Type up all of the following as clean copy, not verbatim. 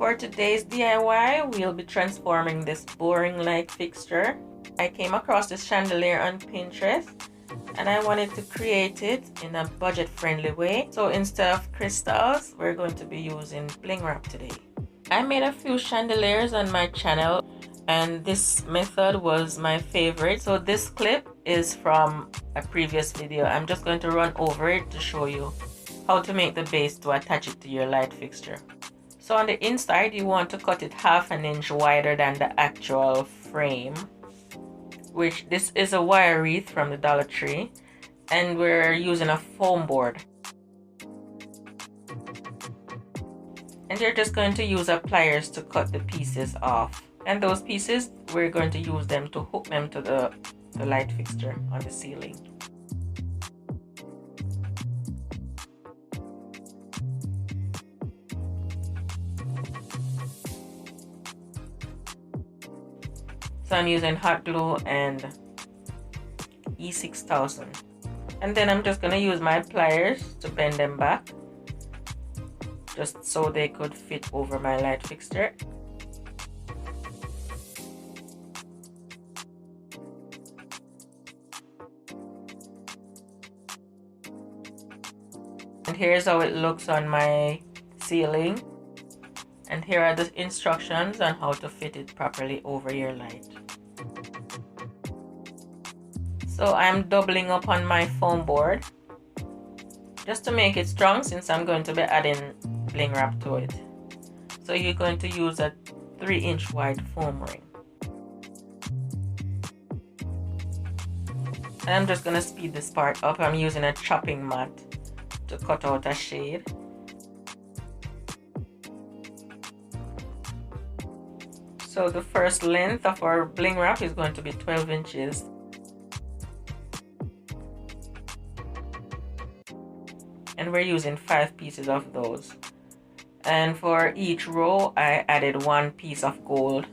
For today's DIY, we'll be transforming this boring light fixture. I came across this chandelier on Pinterest and I wanted to create it in a budget-friendly way. So instead of crystals, we're going to be using bling wrap today. I made a few chandeliers on my channel and this method was my favorite. So this clip is from a previous video. I'm just going to run over it to show you how to make the base to attach it to your light fixture. So on the inside, you want to cut it 1/2 inch wider than the actual frame, which this is a wire wreath from the Dollar Tree, and we're using a foam board. And you're just going to use pliers to cut the pieces off. And those pieces, we're going to use them to hook them to the light fixture on the ceiling. So I'm using hot glue and E6000. And then I'm just going to use my pliers to bend them back, just so they could fit over my light fixture. And here's how it looks on my ceiling. And here are the instructions on how to fit it properly over your light. So I'm doubling up on my foam board just to make it strong, since I'm going to be adding bling wrap to it. So you're going to use a 3-inch wide foam ring. And I'm just going to speed this part up. I'm using a chopping mat to cut out a shade. So the first length of our bling wrap is going to be 12 inches. And we're using 5 pieces of those. And for each row, I added 1 piece of gold.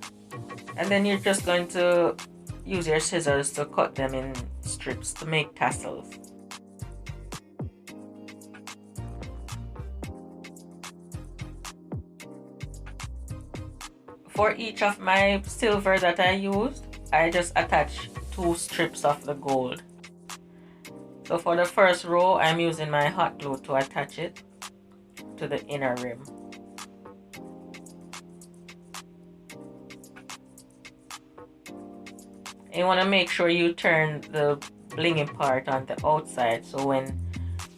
And then you're just going to use your scissors to cut them in strips to make tassels. For each of my silver that I used, I just attached 2 strips of the gold. So for the first row, I'm using my hot glue to attach it to the inner rim. You want to make sure you turn the blinging part on the outside, so when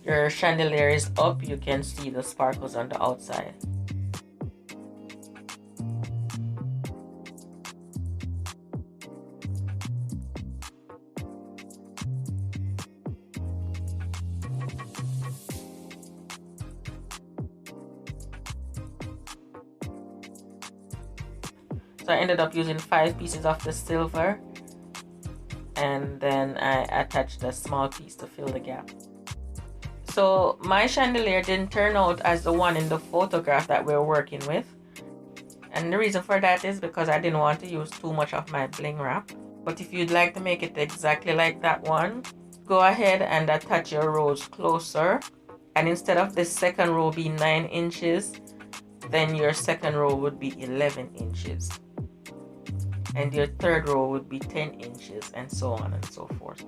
your chandelier is up, you can see the sparkles on the outside. So I ended up using 5 pieces of the silver, and then I attached a small piece to fill the gap. So my chandelier didn't turn out as the one in the photograph that we're working with. And the reason for that is because I didn't want to use too much of my bling wrap. But if you'd like to make it exactly like that one, go ahead and attach your rows closer. And instead of this second row being 9 inches, then your second row would be 11 inches. And your third row would be 10 inches, and so on and so forth.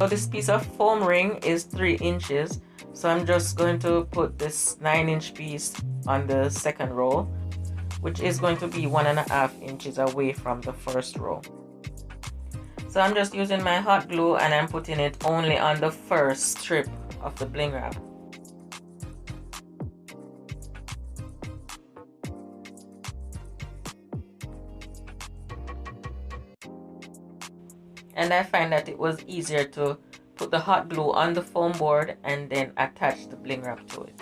So this piece of foam ring is 3 inches. So I'm just going to put this 9-inch piece on the second row, which is going to be 1.5 inches away from the first row. So I'm just using my hot glue and I'm putting it only on the first strip of the bling wrap. And I find that it was easier to put the hot glue on the foam board and then attach the bling wrap to it.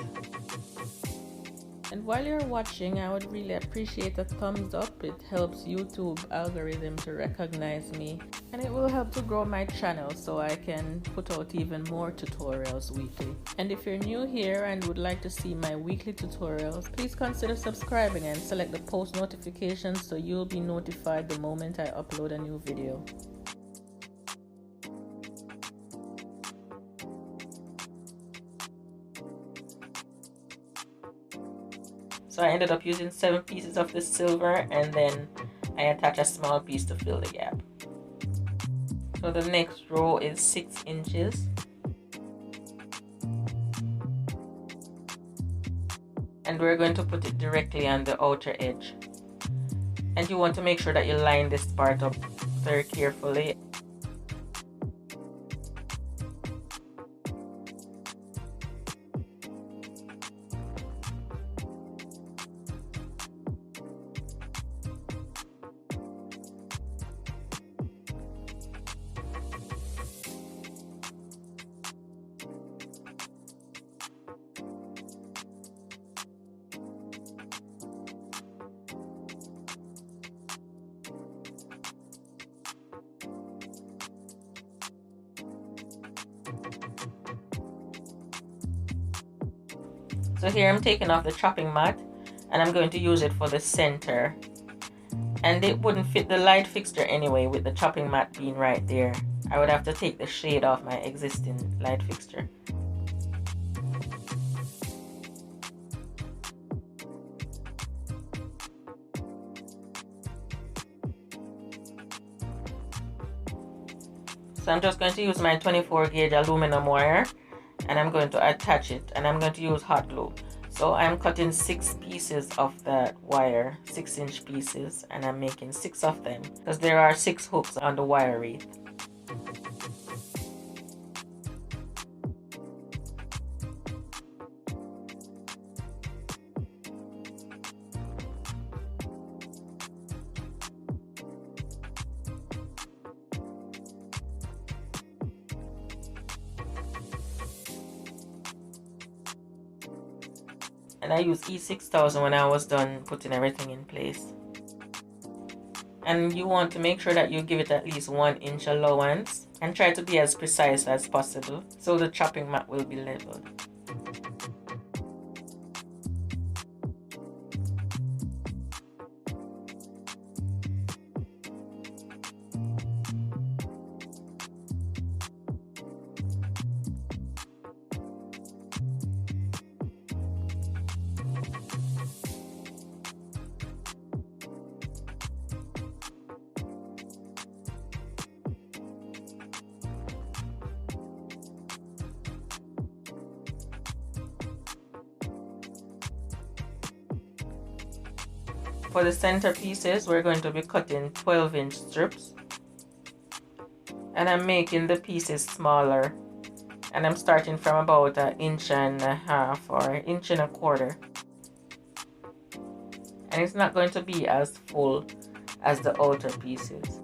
And while you're watching, I would really appreciate a thumbs up. It helps YouTube algorithm to recognize me, and it will help to grow my channel so I can put out even more tutorials weekly. And if you're new here and would like to see my weekly tutorials, please consider subscribing and select the post notifications so you'll be notified the moment I upload a new video. So I ended up using 7 pieces of the silver, and then I attach a small piece to fill the gap. So the next row is 6 inches. And we're going to put it directly on the outer edge. And you want to make sure that you line this part up very carefully. So here I'm taking off the chopping mat and I'm going to use it for the center. And it wouldn't fit the light fixture anyway with the chopping mat being right there. I would have to take the shade off my existing light fixture. So I'm just going to use my 24 gauge aluminum wire and I'm going to attach it, and I'm going to use hot glue. So I'm cutting 6 pieces of that wire, 6-inch pieces, and I'm making 6 of them because there are 6 hooks on the wire wreath. And I used E6000 when I was done putting everything in place. And you want to make sure that you give it at least 1 inch allowance and try to be as precise as possible so the chopping mat will be leveled. For the centerpieces, we're going to be cutting 12-inch strips. And I'm making the pieces smaller. And I'm starting from about 1.5 inches or 1.25 inches. And it's not going to be as full as the outer pieces.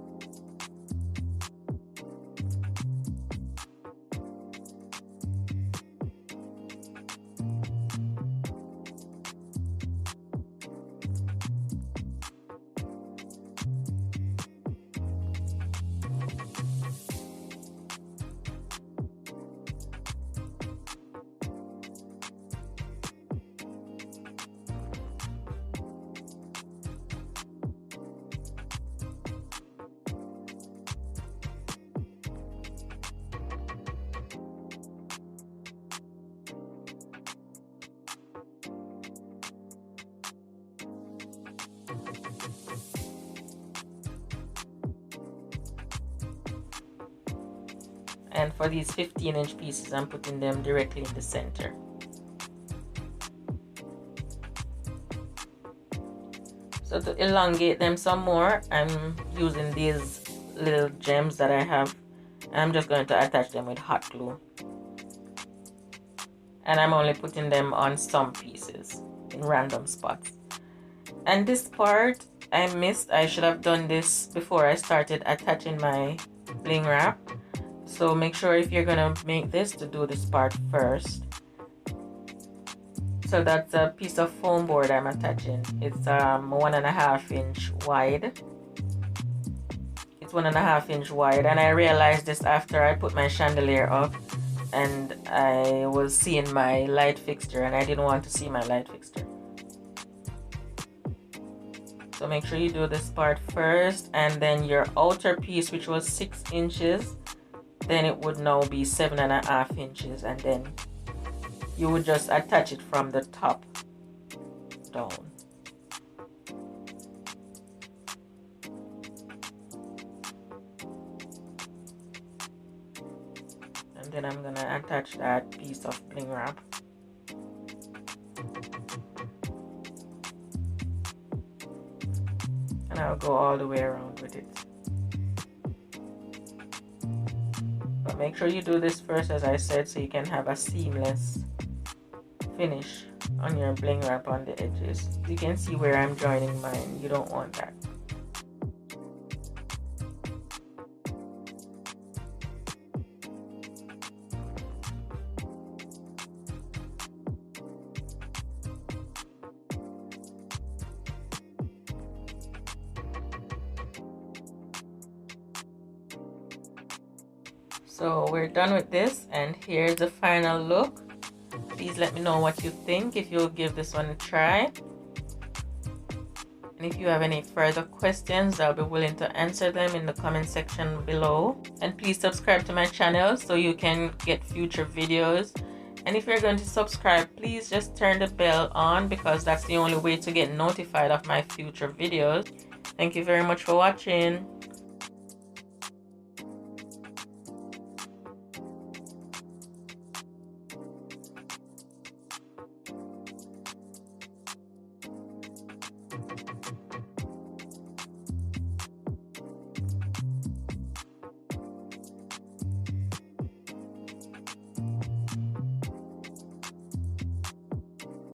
And for these 15-inch pieces, I'm putting them directly in the center. So to elongate them some more, I'm using these little gems that I have. And I'm just going to attach them with hot glue. And I'm only putting them on some pieces in random spots. And this part I missed. I should have done this before I started attaching my bling wrap. So make sure if you're gonna make this to do this part first. So that's a piece of foam board I'm attaching. It's 1.5 inch wide. It's 1.5 inch wide, and I realized this after I put my chandelier up and I was seeing my light fixture and I didn't want to see my light fixture. So make sure you do this part first, and then your outer piece, which was 6 inches, then it would now be 7.5 inches, and then you would just attach it from the top down. And then I'm gonna attach that piece of bling wrap. And I'll go all the way around with it. But make sure you do this first, as I said, so you can have a seamless finish on your bling wrap on the edges. You can see where I'm joining mine. You don't want that. So we're done with this, and here's the final look. Please let me know what you think, if you'll give this one a try. And if you have any further questions, I'll be willing to answer them in the comment section below. And please subscribe to my channel so you can get future videos. And if you're going to subscribe, please just turn the bell on, because that's the only way to get notified of my future videos. Thank you very much for watching.